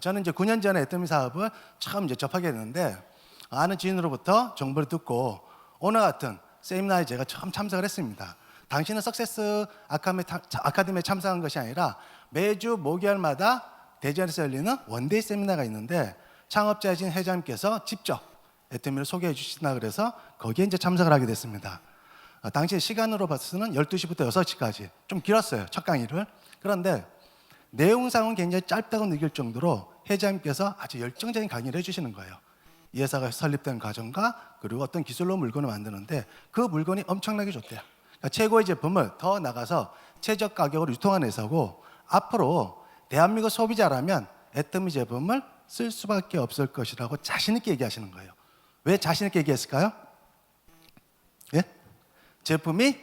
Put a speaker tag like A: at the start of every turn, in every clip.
A: 저는 이제 9년 전에 애터미 사업을 처음 이제 접하게 됐는데 아는 지인으로부터 정보를 듣고 오늘 같은 세미나에 제가 처음 참석을 했습니다. 당시는 석세스 아카데미에 참석한 것이 아니라 매주 목요일마다 대전에서 열리는 원데이 세미나가 있는데 창업자이신 회장님께서 직접 애터미를 소개해 주신다 그래서 거기에 이제 참석을 하게 됐습니다. 당시 시간으로 봐서는 12시부터 6시까지 좀 길었어요, 첫 강의를. 그런데 내용상은 굉장히 짧다고 느낄 정도로 회장님께서 아주 열정적인 강의를 해주시는 거예요. 이 회사가 설립된 과정과 그리고 어떤 기술로 물건을 만드는데 그 물건이 엄청나게 좋대요. 그러니까 최고의 제품을 더 나가서 최저 가격으로 유통하는 회사고 앞으로 대한민국 소비자라면 애터미 제품을 쓸 수밖에 없을 것이라고 자신 있게 얘기하시는 거예요. 왜 자신 있게 얘기했을까요? 예? 제품이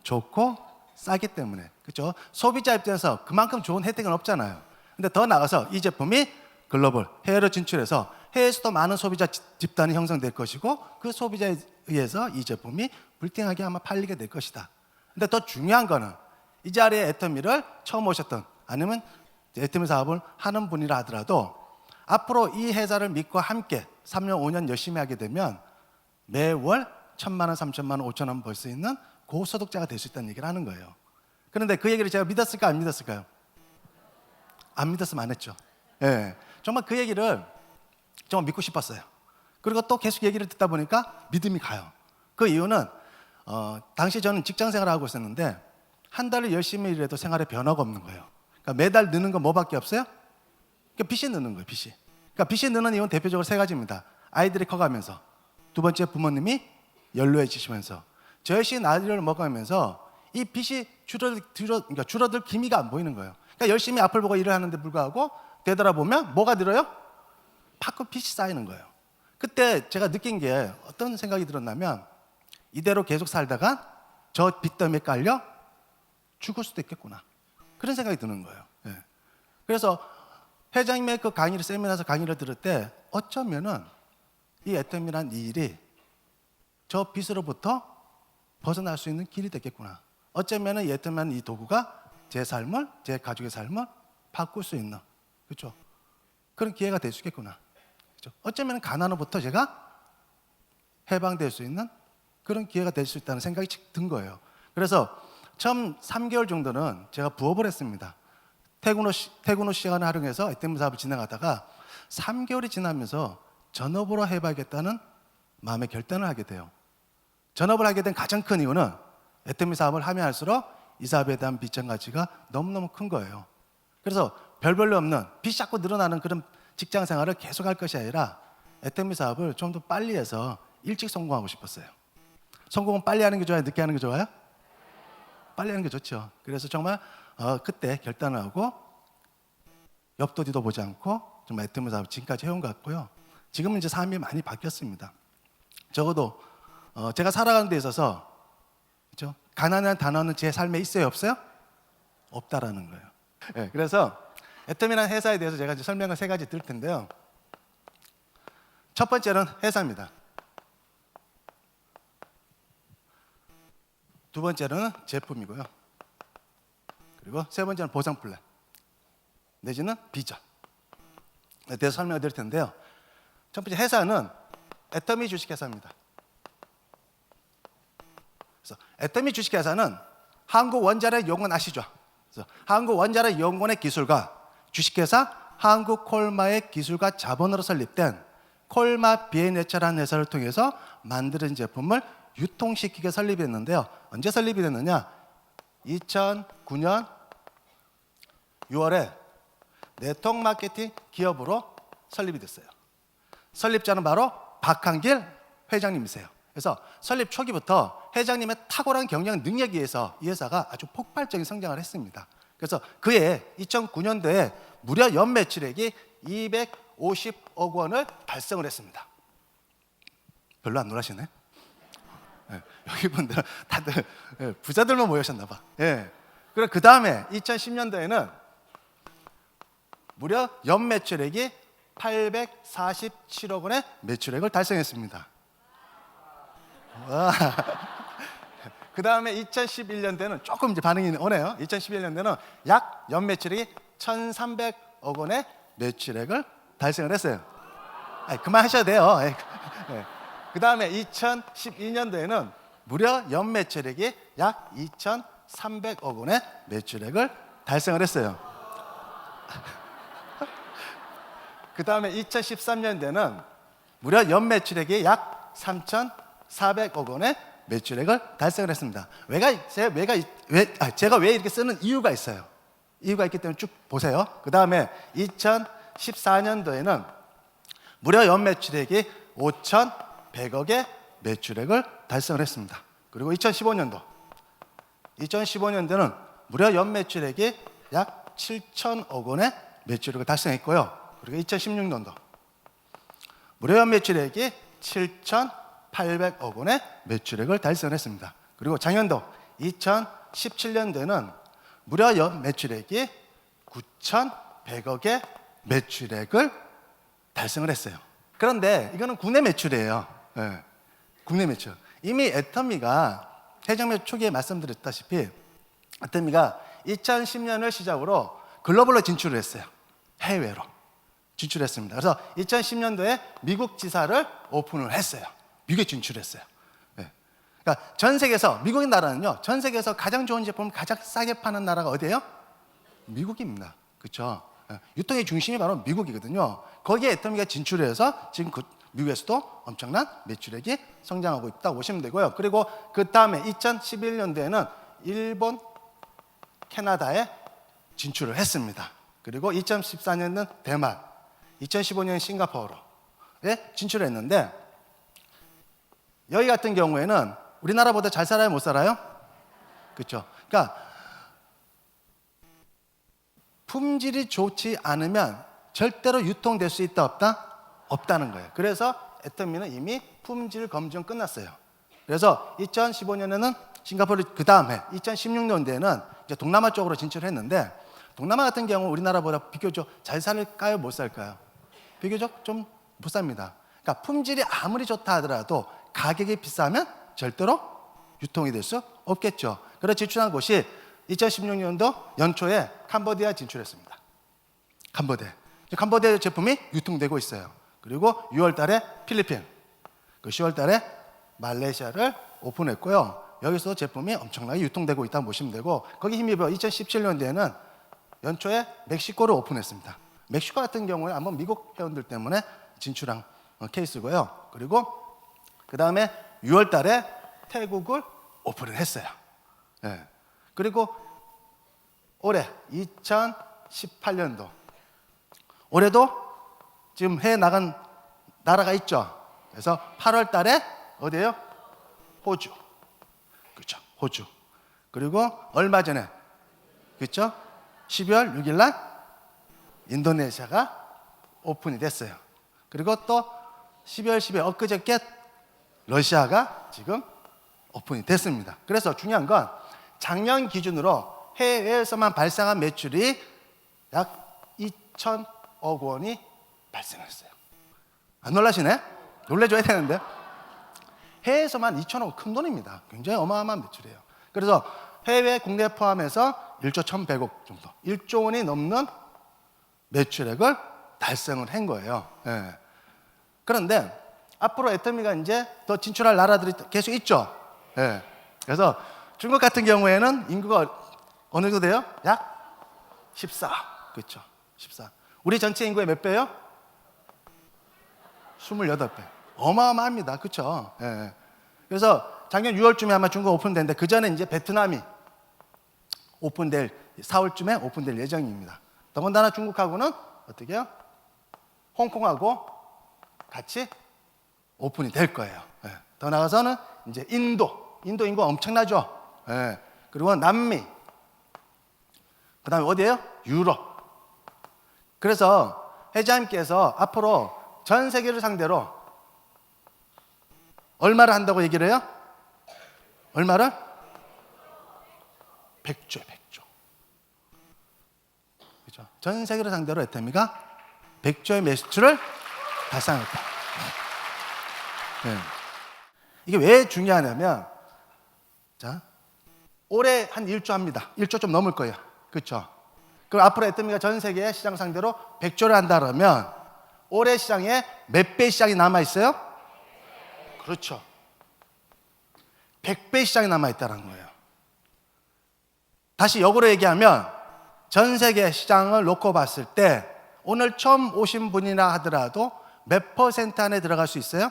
A: 좋고 싸기 때문에. 그렇죠? 소비자 입장에서 그만큼 좋은 혜택은 없잖아요. 근데 더 나가서 이 제품이 글로벌 해외로 진출해서 해외에서도 많은 소비자 집단이 형성될 것이고 그 소비자에 의해서 이 제품이 불팅하게 아마 팔리게 될 것이다. 근데 더 중요한 거는 이 자리에 애터미를 처음 오셨던 아니면 애터미 사업을 하는 분이라 하더라도 앞으로 이 회사를 믿고 함께 3년, 5년 열심히 하게 되면 매월 1,000만 원, 3,000만 원, 5,000원 벌 수 있는 고소득자가 될 수 있다는 얘기를 하는 거예요. 그런데 그 얘기를 제가 믿었을까 안 믿었을까요? 안 믿었으면 안 했죠. 예, 정말 그 얘기를 정말 믿고 싶었어요. 그리고 또 계속 얘기를 듣다 보니까 믿음이 가요. 그 이유는 당시 저는 직장 생활을 하고 있었는데 한 달을 열심히 일해도 생활에 변화가 없는 거예요. 그러니까 매달 느는 건 뭐밖에 없어요? 그러니까 빚이 느는 거예요. 빚이. 그러니까 빚이 느는 이유는 대표적으로 세 가지입니다. 아이들이 커가면서, 두 번째 부모님이 연로해지시면서, 저 역시 나이를 먹어가면서 이 빚이 줄어들 기미가 안 보이는 거예요. 그러니까 열심히 앞을 보고 일을 하는데 불구하고 되돌아보면 뭐가 늘어요? 자꾸 빚이 쌓이는 거예요. 그때 제가 느낀 게 어떤 생각이 들었냐면 이대로 계속 살다가 저 빚 때문에 깔려 죽을 수도 있겠구나. 그런 생각이 드는 거예요. 예. 그래서 회장님의 그 강의를 세미나에서 강의를 들을 때 어쩌면은 이 애터미란 이 일이 저 빚으로부터 벗어날 수 있는 길이 되겠구나. 어쩌면은 이 애터미란 이 도구가 제 삶을, 제 가족의 삶을 바꿀 수 있는, 그렇죠? 그런 기회가 될 수 있겠구나. 그렇죠? 어쩌면 가난으로부터 제가 해방될 수 있는 그런 기회가 될 수 있다는 생각이 든 거예요. 그래서 처음 3개월 정도는 제가 부업을 했습니다. 퇴근 후 시간을 활용해서 애터미 사업을 진행하다가 3개월이 지나면서 전업으로 해봐야겠다는 마음의 결단을 하게 돼요. 전업을 하게 된 가장 큰 이유는 애터미 사업을 하면 할수록 이 사업에 대한 비전 가치가 너무너무 큰 거예요. 그래서 별볼일 없는 빚이 자꾸 늘어나는 그런 직장 생활을 계속할 것이 아니라 애터미 사업을 좀 더 빨리 해서 일찍 성공하고 싶었어요. 성공은 빨리 하는 게 좋아요? 늦게 하는 게 좋아요? 빨리 하는 게 좋죠. 그래서 정말 그때 결단을 하고 옆도 뒤도 보지 않고 정말 애터미 사업 지금까지 해온 것 같고요. 지금은 이제 삶이 많이 바뀌었습니다. 적어도 제가 살아가는 데 있어서 그렇죠? 가난이라는 단어는 제 삶에 있어요? 없어요? 없다라는 거예요. 네, 그래서 애터미라는 회사에 대해서 제가 이제 설명을 3가지 드릴 텐데요. 첫 번째는 회사입니다. 두 번째는 제품이고요. 그리고 세 번째는 보상 플랜 내지는 비전에 대해서 설명을 드릴 텐데요. 첫 번째 회사는 애터미 주식회사입니다. 그래서 애터미 주식회사는 한국원자력연구원 아시죠? 그래서 한국원자력연구원의 기술과 주식회사 한국콜마의 기술과 자본으로 설립된 콜마 비엔에처라는 회사를 통해서 만드는 제품을 유통시키게 설립했는데요. 언제 설립이 됐느냐? 2009년 6월에 네트워크 마케팅 기업으로 설립이 됐어요. 설립자는 바로 박한길 회장님이세요. 그래서 설립 초기부터 회장님의 탁월한 경영 능력에 의해서 이 회사가 아주 폭발적인 성장을 했습니다. 그래서 그해 2009년도에 무려 연매출액이 250억 원을 달성을 했습니다. 별로 안 놀라시네? 네, 여기 분들은 다들 부자들만 모여셨나 봐. 네. 그리고 그 다음에 2010년도에는 무려 연매출액이 847억 원의 매출액을 달성했습니다. 그 다음에 2011년도에는 조금 이제 반응이 오네요. 2011년도에는 약 연매출액이 1,300억 원의 매출액을 달성을 했어요. 그만하셔도 돼요. 그 다음에 2012년도에는 무려 연매출액이 약 2,300억 원의 매출액을 달성을 했어요. 그 다음에 2013년도에는 무려 연매출액이 약 3,400억 원의 매출액을 달성을 했습니다. 제가 왜 이렇게 쓰는 이유가 있어요. 이유가 있기 때문에 쭉 보세요. 그 다음에 2014년도에는 무려 연매출액이 5,100억의 매출액을 달성을 했습니다. 그리고 2015년도는 무려 연매출액이 약 7,000억 원의 매출액을 달성했고요. 그리고 2016년도 무려 연매출액이 7,800억 원의 매출액을 달성했습니다. 그리고 작년도 2017년도에는 무려 연매출액이 9,100억의 매출액을 달성을 했어요. 그런데 이거는 국내 매출이에요. 네, 국내 매출. 이미 애터미가 해적매 초기에 말씀드렸다시피 애터미가 2010년을 시작으로 글로벌로 진출을 했어요. 해외로 진출했습니다. 그래서 2010년도에 미국 지사를 오픈을 했어요. 미국에 진출했어요. 네. 그러니까 전 세계에서 미국인 나라는요, 전 세계에서 가장 좋은 제품을 가장 싸게 파는 나라가 어디예요? 미국입니다. 그렇죠? 유통의 중심이 바로 미국이거든요. 거기에 애터미가 진출해서 지금 미국에서도 엄청난 매출액이 성장하고 있다고 보시면 되고요. 그리고 그 다음에 2011년도에는 일본, 캐나다에 진출을 했습니다. 그리고 2014년은 대만, 2015년 싱가포르에 진출했는데, 여기 같은 경우에는 우리나라보다 잘 살아요, 못 살아요? 그렇죠? 그러니까 품질이 좋지 않으면 절대로 유통될 수 있다 없다? 없다는 거예요. 그래서 애터미는 이미 품질 검증 끝났어요. 그래서 2015년에는 싱가포르, 그 다음에 2016년도에는 이제 동남아 쪽으로 진출했는데, 동남아 같은 경우 우리나라보다 비교적 잘 살까요, 못 살까요? 비교적 좀 못 삽니다. 그러니까 품질이 아무리 좋다 하더라도 가격이 비싸면 절대로 유통이 될 수 없겠죠. 그래서 진출한 곳이 2016년도 연초에 캄보디아 진출했습니다. 캄보디아 제품이 유통되고 있어요. 그리고 6월 달에 필리핀, 그 10월 달에 말레이시아를 오픈했고요. 여기서 제품이 엄청나게 유통되고 있다고 보시면 되고, 거기 힘입어 2017년도에는 연초에 멕시코를 오픈했습니다. 멕시코 같은 경우에 아마 미국 회원들 때문에 진출한 케이스고요. 그리고 그 다음에 6월 달에 태국을 오픈을 했어요. 네. 그리고 올해 2018년도 올해도 지금 해외 나간 나라가 있죠. 그래서 8월 달에 어디예요? 호주. 그렇죠. 호주. 그리고 얼마 전에 그렇죠? 12월 6일 날 인도네시아가 오픈이 됐어요. 그리고 또 12월 10일 엊그저께 러시아가 지금 오픈이 됐습니다. 그래서 중요한 건 작년 기준으로 해외에서만 발생한 매출이 약 2,000억 원이 발생했어요. 안 놀라시네? 놀래줘야 되는데. 해외에서만 2,000억 원, 큰 돈입니다. 굉장히 어마어마한 매출이에요. 그래서 해외, 국내 포함해서 1조 1,100억 정도, 1조 원이 넘는 매출액을 달성을 한 거예요. 예. 그런데 앞으로 애터미가 이제 더 진출할 나라들이 계속 있죠. 예. 그래서 중국 같은 경우에는 인구가 어느 정도 돼요? 약 14. 그렇죠. 14. 우리 전체 인구의 몇 배요? 28배. 어마어마합니다. 그렇죠. 예. 그래서 작년 6월쯤에 아마 중국 오픈됐는데 그 전에 이제 베트남이 오픈될 4월쯤에 오픈될 예정입니다. 더군다나 중국하고는 어떻게 해요? 홍콩하고 같이 오픈이 될 거예요. 예. 더 나아가서는 이제 인도 인구 엄청나죠. 예. 그리고 남미, 그 다음에 어디예요? 유럽. 그래서 회장님께서 앞으로 전 세계를 상대로 얼마를 한다고 얘기를 해요? 얼마를? 100조. 그렇죠? 전 세계를 상대로 애터미가 100조의 매출을 달성했다. 네. 이게 왜 중요하냐면, 자, 올해 한 1조 합니다. 1조 좀 넘을 거예요. 그렇죠? 그럼 앞으로 애터미가 전 세계 시장 상대로 100조를 한다 그러면 올해 시장에 몇 배 시장이 남아 있어요? 그렇죠. 100배 시장이 남아 있다는 거예요. 다시 역으로 얘기하면 전 세계 시장을 놓고 봤을 때 오늘 처음 오신 분이나 하더라도 몇 퍼센트 안에 들어갈 수 있어요?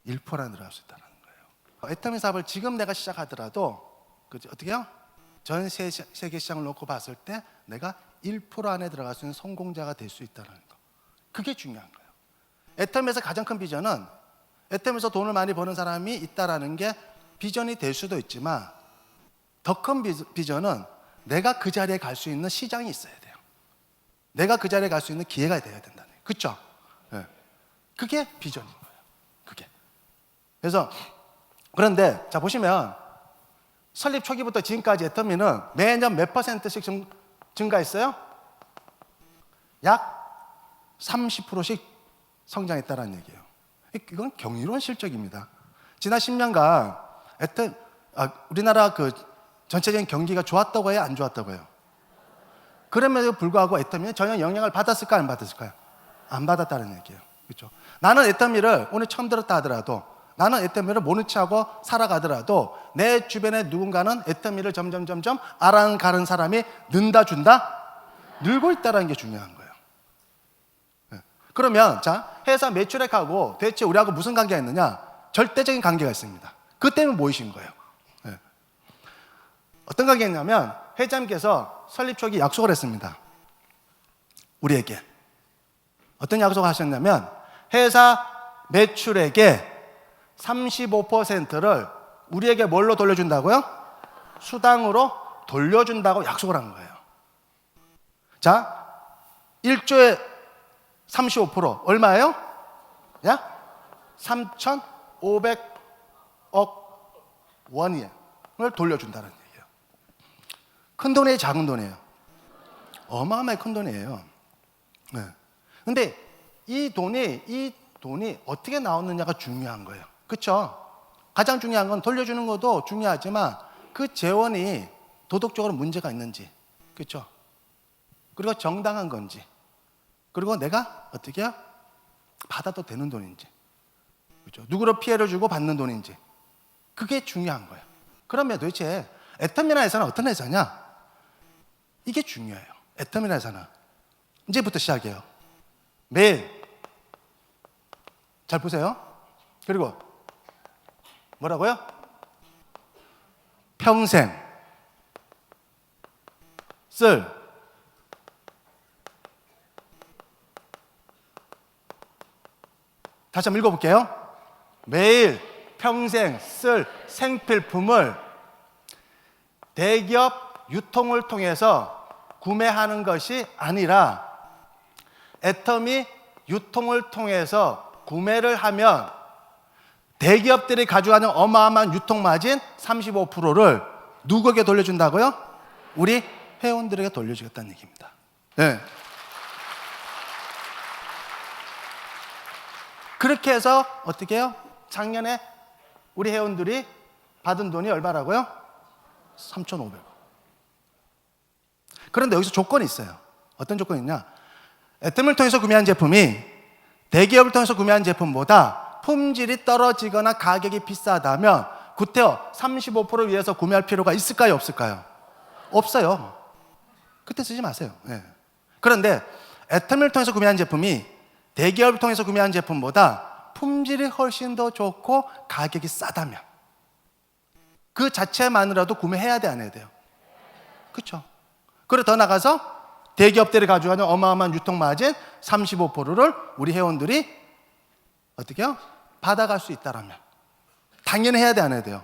A: 1% 안에 들어갈 수 있다는 거예요. 애터미 사업을 지금 내가 시작하더라도 어떻게 해요? 전 세계 시장을 놓고 봤을 때 내가 1% 안에 들어갈 수 있는 성공자가 될 수 있다는 거. 그게 중요한 거예요. 애터미에서 가장 큰 비전은 애터미에서 돈을 많이 버는 사람이 있다라는 게 비전이 될 수도 있지만 더 큰 비전은 내가 그 자리에 갈 수 있는 시장이 있어야 돼요. 내가 그 자리에 갈 수 있는 기회가 돼야 된다는 거예요. 그렇죠? 네. 그게 비전인 거예요. 그게. 그래서 그런데 자 보시면 설립 초기부터 지금까지 애터미는 매년 몇 퍼센트씩 증가했어요? 약 30%씩 성장했다는 얘기예요. 이건 경이로운 실적입니다. 지난 10년간 우리나라 그 전체적인 경기가 좋았다고 해요? 안 좋았다고 해요? 그럼에도 불구하고 애터미는 전혀 영향을 받았을까요? 안 받았을까요? 안 받았다는 얘기예요. 그렇죠? 나는 애터미를 오늘 처음 들었다 하더라도 나는 애터미를 모른 척하고 살아가더라도 내 주변에 누군가는 애터미를 점점 알아가는 사람이 는다 준다? 늘고 있다는 게 중요한 거예요. 네. 그러면 자 회사 매출액하고 대체 우리하고 무슨 관계가 있느냐? 절대적인 관계가 있습니다. 그 때문에 모이신 거예요. 네. 어떤 관계가 있냐면 회장님께서 설립 초기 약속을 했습니다. 우리에게 어떤 약속을 하셨냐면 회사 매출액의 35%를 우리에게 뭘로 돌려준다고요? 수당으로 돌려준다고 약속을 한 거예요. 자, 1조에 35% 얼마예요? 약 3,500억 원을 돌려준다는 얘기예요. 큰 돈이에요, 작은 돈이에요? 어마어마하게 큰 돈이에요. 네. 근데 이 돈이 어떻게 나오느냐가 중요한 거예요. 그렇죠? 가장 중요한 건 돌려주는 것도 중요하지만 그 재원이 도덕적으로 문제가 있는지, 그렇죠? 그리고 정당한 건지, 그리고 내가 어떻게 해요? 받아도 되는 돈인지, 그렇죠? 누구로 피해를 주고 받는 돈인지, 그게 중요한 거예요. 그러면 도대체 애터미나 회사는 어떤 회사냐? 이게 중요해요. 애터미나 회사는 이제부터 시작해요. 매일 잘 보세요. 그리고 뭐라고요? 평생 쓸 다시 한번 읽어볼게요. 매일 평생 쓸 생필품을 대기업 유통을 통해서 구매하는 것이 아니라 애터미 유통을 통해서 구매를 하면 대기업들이 가져가는 어마어마한 유통 마진 35%를 누구에게 돌려준다고요? 우리 회원들에게 돌려주겠다는 얘기입니다. 네. 그렇게 해서 어떻게 해요? 작년에 우리 회원들이 받은 돈이 얼마라고요? 3,500원. 그런데 여기서 조건이 있어요. 어떤 조건이 있냐? 애터미를 통해서 구매한 제품이 대기업을 통해서 구매한 제품보다 품질이 떨어지거나 가격이 비싸다면 구태여 35% 위에서 구매할 필요가 있을까요? 없을까요? 없어요. 그때 쓰지 마세요. 네. 그런데 애터미를 통해서 구매한 제품이 대기업을 통해서 구매한 제품보다 품질이 훨씬 더 좋고 가격이 싸다면 그 자체만으로도 구매해야 돼, 안 해야 돼요? 그렇죠. 그리고 더 나가서 대기업들이 가져가는 어마어마한 유통 마진 35%를 우리 회원들이 어떻게 해요? 받아갈 수 있다라면 당연히 해야 돼, 안 해야 돼요?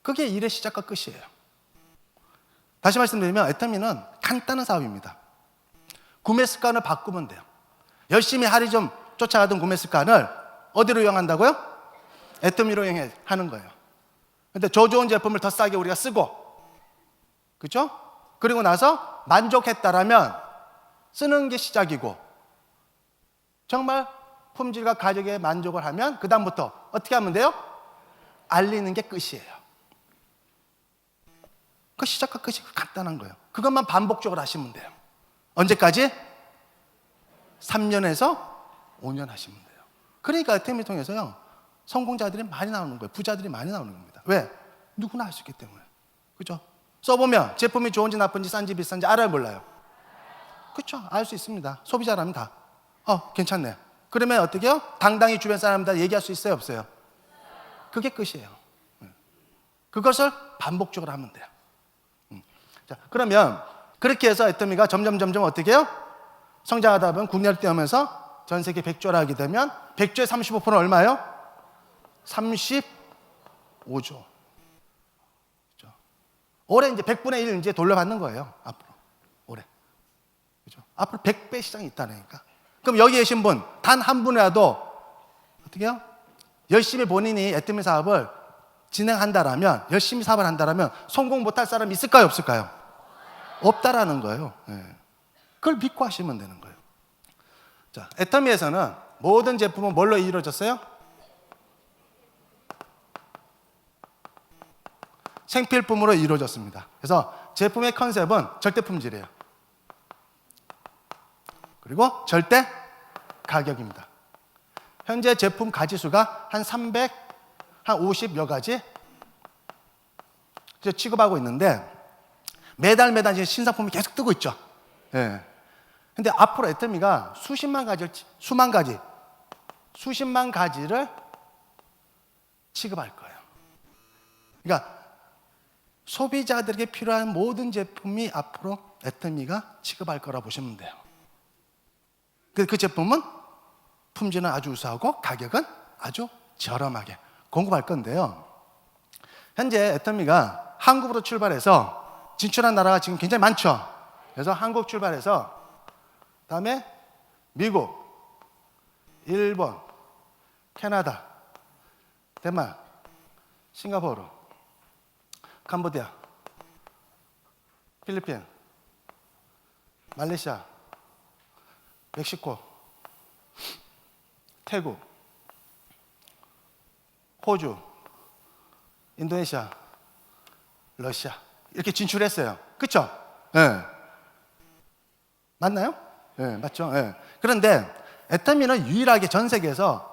A: 그게 일의 시작과 끝이에요. 다시 말씀드리면 애터미는 간단한 사업입니다. 구매 습관을 바꾸면 돼요. 열심히 할인 좀 쫓아가던 구매 습관을 어디로 이용한다고요? 애터미로 이용하는 거예요. 근데 저 좋은 제품을 더 싸게 우리가 쓰고, 그렇죠? 그리고 나서 만족했다라면 쓰는 게 시작이고, 정말 품질과 가격에 만족을 하면 그 다음부터 어떻게 하면 돼요? 알리는 게 끝이에요. 그 시작과 끝이 간단한 거예요. 그것만 반복적으로 하시면 돼요. 언제까지? 3년에서 5년 하시면 돼요. 그러니까 애터미를 통해서요, 성공자들이 많이 나오는 거예요. 부자들이 많이 나오는 겁니다. 왜? 누구나 할 수 있기 때문에. 그죠? 써보면 제품이 좋은지 나쁜지 싼지 비싼지 알아요, 몰라요? 그렇죠. 알 수 있습니다. 소비자라면 다. 괜찮네. 그러면 어떻게 해요? 당당히 주변 사람들 얘기할 수 있어요, 없어요? 그게 끝이에요. 그것을 반복적으로 하면 돼요. 자, 그러면 그렇게 해서 애터미가 점점 어떻게 해요? 성장하다 보면 국내를 뛰어오면서 전 세계 100조를 하게 되면 100조의 35%는 얼마예요? 35조. 그렇죠? 올해 이제 100분의 1 이제 돌려받는 거예요. 앞으로. 올해. 그렇죠? 앞으로 100배 시장이 있다니까. 그럼 여기 계신 분, 단 한 분이라도 어떻게 해요? 열심히 본인이 애터미 사업을 진행한다라면, 열심히 사업을 한다라면 성공 못할 사람이 있을까요, 없을까요? 없다라는 거예요. 네. 그걸 믿고 하시면 되는 거예요. 자, 애터미에서는 모든 제품은 뭘로 이루어졌어요? 생필품으로 이루어졌습니다. 그래서 제품의 컨셉은 절대 품질이에요. 그리고 절대 가격입니다. 현재 제품 가지수가 한 50여 가지 취급하고 있는데 매달 이제 신상품이 계속 뜨고 있죠. 예. 근데 앞으로 애터미가 수십만 가지를 취급할 거예요. 그러니까 소비자들에게 필요한 모든 제품이 앞으로 애터미가 취급할 거라 보시면 돼요. 그 제품은 품질은 아주 우수하고 가격은 아주 저렴하게 공급할 건데요. 현재 애터미가 한국으로 출발해서 진출한 나라가 지금 굉장히 많죠. 그래서 한국 출발해서 다음에 미국, 일본, 캐나다, 덴마크, 싱가포르, 캄보디아, 필리핀, 말레이시아, 멕시코, 태국, 호주, 인도네시아, 러시아 이렇게 진출했어요. 그렇죠? 네. 맞나요? 네, 맞죠? 네. 그런데 애터미는 유일하게 전 세계에서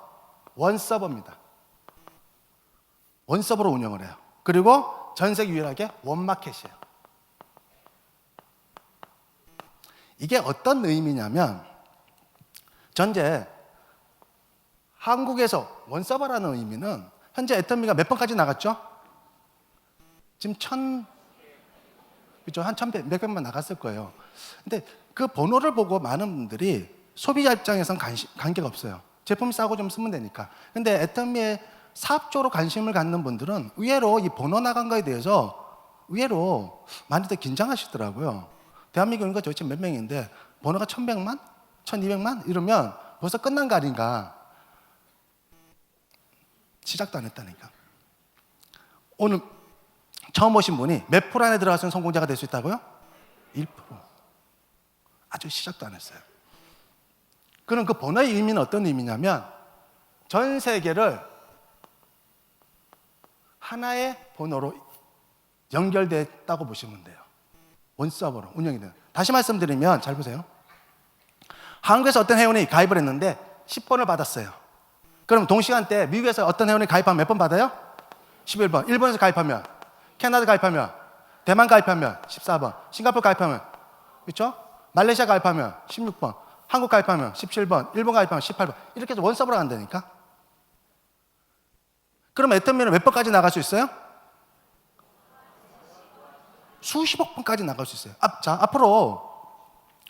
A: 원서버입니다. 원서버로 운영을 해요. 그리고 전 세계 유일하게 원마켓이에요. 이게 어떤 의미냐면 전제 한국에서 원서버라는 의미는 현재 애터미가 몇 번까지 나갔죠? 지금 그죠? 한 몇백만 나갔을 거예요. 근데 그 번호를 보고 많은 분들이 소비자 입장에선 관계가 없어요. 제품 싸고 좀 쓰면 되니까. 근데 애터미의 사업적으로 관심을 갖는 분들은 의외로 이 번호 나간 거에 대해서 의외로 많이들 긴장하시더라고요. 대한민국인가 도대체 몇 명인데 번호가 1100만? 1200만? 이러면 벌써 끝난 거 아닌가. 시작도 안 했다니까. 오늘 처음 오신 분이 몇 프로 안에 들어가서는 성공자가 될 수 있다고요? 1%. 아주 시작도 안 했어요. 그럼 그 번호의 의미는 어떤 의미냐면 전 세계를 하나의 번호로 연결됐다고 보시면 돼요. 원서버로 운영이 돼요. 다시 말씀드리면 잘 보세요. 한국에서 어떤 회원이 가입을 했는데 10번을 받았어요. 그럼 동시간대 미국에서 어떤 회원이 가입하면 몇 번 받아요? 11번. 일본에서 가입하면, 캐나다 가입하면, 대만 가입하면 14번, 싱가포르 가입하면, 그렇죠? 말레이시아 가입하면 16번, 한국 가입하면 17번, 일본 가입하면 18번. 이렇게 해서 원서버로 간다니까. 그럼 애터미는 몇 번까지 나갈 수 있어요? 수십억 번까지 나갈 수 있어요. 자, 앞으로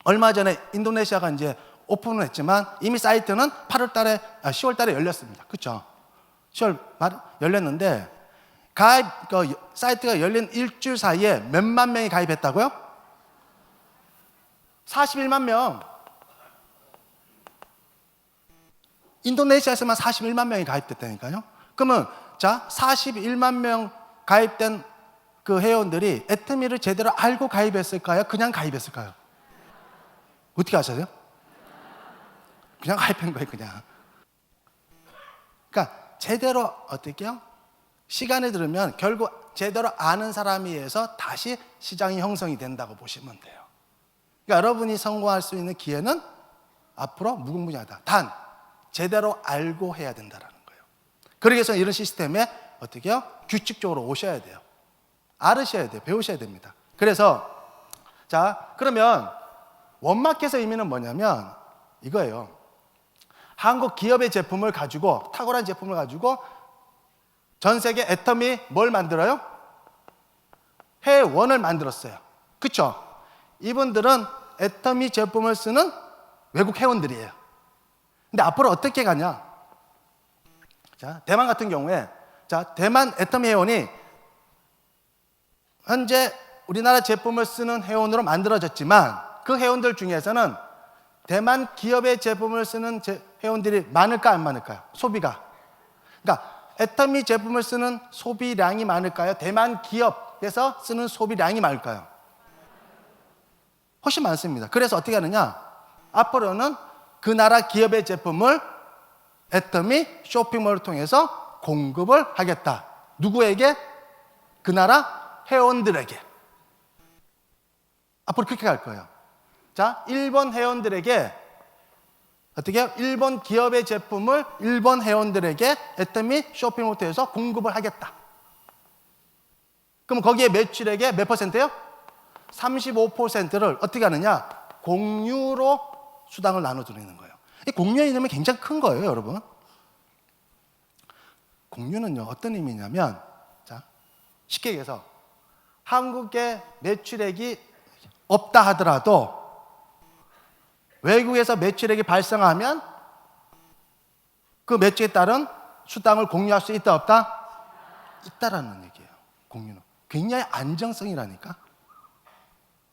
A: 얼마 전에 인도네시아가 이제 오픈을 했지만 이미 사이트는 10월 달에 열렸습니다. 그렇죠? 10월 말 열렸는데 사이트가 열린 일주일 사이에 몇만 명이 가입했다고요? 41만 명. 인도네시아에서만 41만 명이 가입됐다니까요. 그러면 자, 41만 명 가입된 그 회원들이 애터미를 제대로 알고 가입했을까요? 그냥 가입했을까요? 어떻게 아세요? 그냥 가입한 거예요, 그냥. 그러니까 제대로 어떻게 해요? 시간이 들으면 결국 제대로 아는 사람에 의해서 다시 시장이 형성이 된다고 보시면 돼요. 그러니까 여러분이 성공할 수 있는 기회는 앞으로 무궁무진하다. 단 제대로 알고 해야 된다라는 거예요. 그러기 위해서 이런 시스템에 어떻게 해요? 규칙적으로 오셔야 돼요. 알으셔야 돼요. 배우셔야 됩니다. 그래서 자, 그러면 원마켓의 의미는 뭐냐면 이거예요. 한국 기업의 제품을 가지고, 탁월한 제품을 가지고 전 세계 애터미 뭘 만들어요? 회원을 만들었어요. 그렇죠? 이분들은 애터미 제품을 쓰는 외국 회원들이에요. 근데 앞으로 어떻게 가냐? 자, 대만 같은 경우에, 자, 대만 애터미 회원이 현재 우리나라 제품을 쓰는 회원으로 만들어졌지만 그 회원들 중에서는 대만 기업의 제품을 쓰는 회원들이 많을까 안 많을까요? 소비가. 그러니까 애터미 제품을 쓰는 소비량이 많을까요? 대만 기업에서 쓰는 소비량이 많을까요? 훨씬 많습니다. 그래서 어떻게 하느냐? 앞으로는 그 나라 기업의 제품을 애터미 쇼핑몰을 통해서 공급을 하겠다. 누구에게? 그 나라 회원들에게. 앞으로 그렇게 갈 거예요. 자, 일본 회원들에게 어떻게 해요? 일본 기업의 제품을 일본 회원들에게 애터미 쇼핑몰을 통해서 공급을 하겠다. 그럼 거기에 매출액의 몇 %예요? 35%를 어떻게 하느냐? 공유로 수당을 나눠드리는 거예요. 이 공유의 이름이 굉장히 큰 거예요, 여러분. 공유는요, 어떤 의미냐면, 자, 쉽게 얘기해서 한국의 매출액이 없다 하더라도 외국에서 매출액이 발생하면 그 매출에 따른 수당을 공유할 수 있다 없다? 있다라는 얘기예요. 공유는 굉장히 안정성이라니까.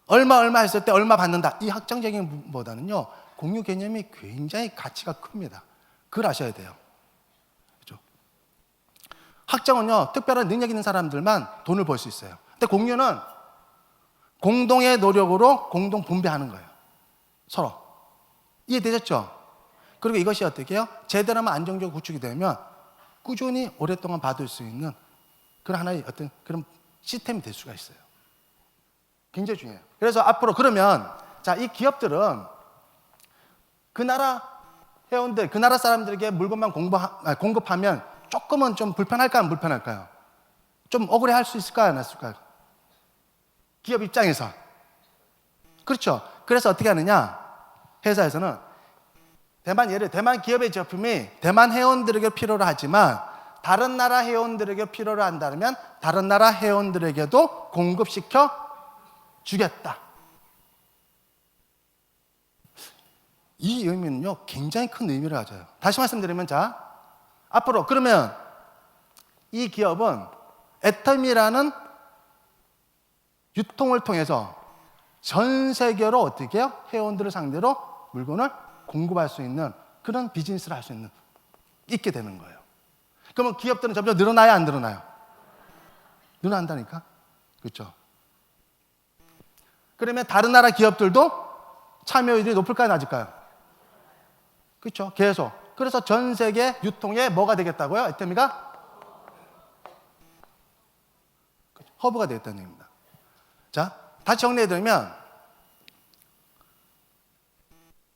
A: 얼마 했을 때 얼마 받는다. 이 확정적인 보다는요, 공유 개념이 굉장히 가치가 큽니다. 그걸 아셔야 돼요. 그렇죠? 확정은요, 특별한 능력 있는 사람들만 돈을 벌 수 있어요. 근데 공유는 공동의 노력으로 공동 분배하는 거예요. 서로. 이해되셨죠? 그리고 이것이 어떻게 해요? 제대로만 안정적으로 구축이 되면 꾸준히 오랫동안 받을 수 있는 그런 하나의 어떤 그런 시스템이 될 수가 있어요. 굉장히 중요해요. 그래서 앞으로 그러면, 자, 이 기업들은 그 나라 회원들, 그 나라 사람들에게 물건만 공급하면 조금은 좀 불편할까요? 안 불편할까요? 좀 억울해 할 수 있을까요? 안 했을까요? 기업 입장에서. 그렇죠? 그래서 어떻게 하느냐? 회사에서는 대만 기업의 제품이 대만 회원들에게 필요로 하지만 다른 나라 회원들에게 필요로 한다면 다른 나라 회원들에게도 공급시켜 주겠다. 이 의미는요, 굉장히 큰 의미를 가져요. 다시 말씀드리면, 자, 앞으로 그러면 이 기업은 애터미라는 유통을 통해서 전 세계로 어떻게 해요? 회원들을 상대로 물건을 공급할 수 있는 그런 비즈니스를 할 수 있게 되는 거예요. 그러면 기업들은 점점 늘어나야 안 늘어나요? 늘어난다니까? 그렇죠? 그러면 다른 나라 기업들도 참여율이 높을까요? 낮을까요? 그렇죠? 계속. 그래서 전 세계 유통에 뭐가 되겠다고요? 애터미가? 허브가 되겠다는 얘기입니다. 자, 다시 정리해드리면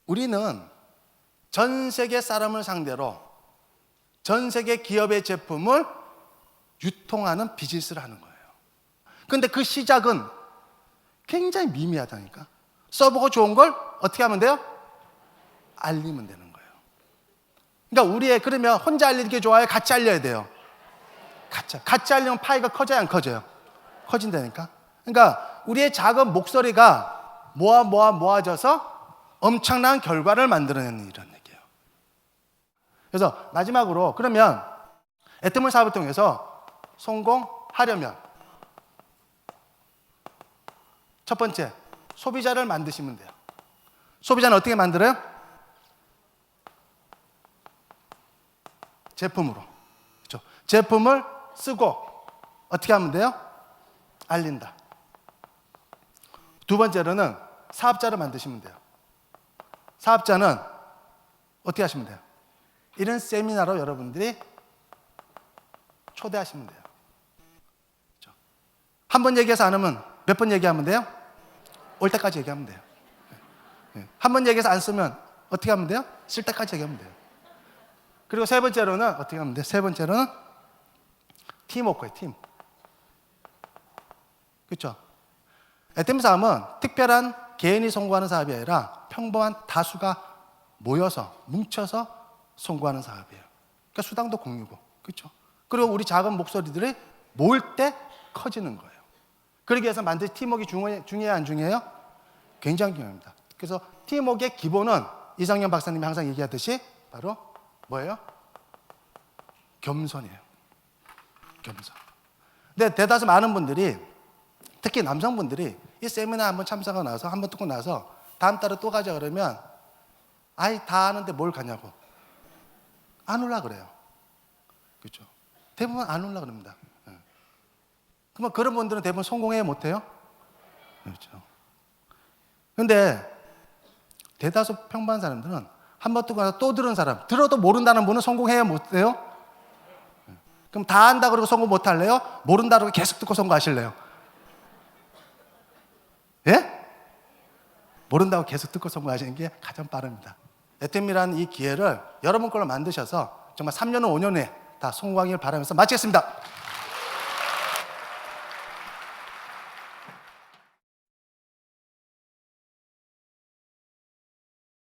A: 우리는 전 세계 사람을 상대로 전 세계 기업의 제품을 유통하는 비즈니스를 하는 거예요. 그런데 그 시작은 굉장히 미미하다니까. 써보고 좋은 걸 어떻게 하면 돼요? 알리면 되는 거예요. 그러니까 그러면 혼자 알리는 게 좋아요? 같이 알려야 돼요? 같이 알리면 파이가 커져야 안 커져요? 커진다니까. 그러니까 우리의 작은 목소리가 모아져서 엄청난 결과를 만들어내는 이런 얘기예요. 그래서 마지막으로 그러면 애터미 사업을 통해서 성공하려면 첫 번째, 소비자를 만드시면 돼요. 소비자는 어떻게 만들어요? 제품으로. 그렇죠? 제품을 쓰고 어떻게 하면 돼요? 알린다. 두 번째로는 사업자를 만드시면 돼요. 사업자는 어떻게 하시면 돼요? 이런 세미나로 여러분들이 초대하시면 돼요. 그렇죠? 한 번 얘기해서 안 하면 몇 번 얘기하면 돼요? 올 때까지 얘기하면 돼요. 한 번 얘기해서 안 쓰면 어떻게 하면 돼요? 쓸 때까지 얘기하면 돼요. 그리고 세 번째로는 어떻게 하면 돼요? 세 번째로는 팀워크예요. 팀. 그렇죠? 에템 사업은 특별한 개인이 성공하는 사업이 아니라 평범한 다수가 모여서 뭉쳐서 성공하는 사업이에요. 그러니까 수당도 공유고, 그렇죠? 그리고 우리 작은 목소리들이 모일 때 커지는 거예요. 그러기 위해서 반드시 팀워크가 중요해요, 안 중요해요? 굉장히 중요합니다. 그래서 팀워크의 기본은 이상현 박사님이 항상 얘기하듯이 바로 뭐예요? 겸손이에요. 겸손. 근데 대다수 많은 분들이, 특히 남성분들이 이 세미나 한번 참석하고 나서 한번 듣고 나서 다음 달에 또 가자 그러면 아이 다 아는데 뭘 가냐고 안 올라 그래요. 그렇죠? 대부분 안 올라 그럽니다. 그러면 그런 분들은 대부분 성공해야 못해요? 그렇죠. 근데 대다수 평범한 사람들은 한 번 듣고 나서 또 들은 사람, 들어도 모른다는 분은 성공해야 못해요? 그럼 다 안다 그러고 성공 못할래요? 모른다 그러고 계속 듣고 성공하실래요? 예? 모른다고 계속 듣고 성공하시는 게 가장 빠릅니다. 에템이라는 이 기회를 여러분 걸로 만드셔서 정말 3년 후 5년 후에 다 성공하길 바라면서 마치겠습니다.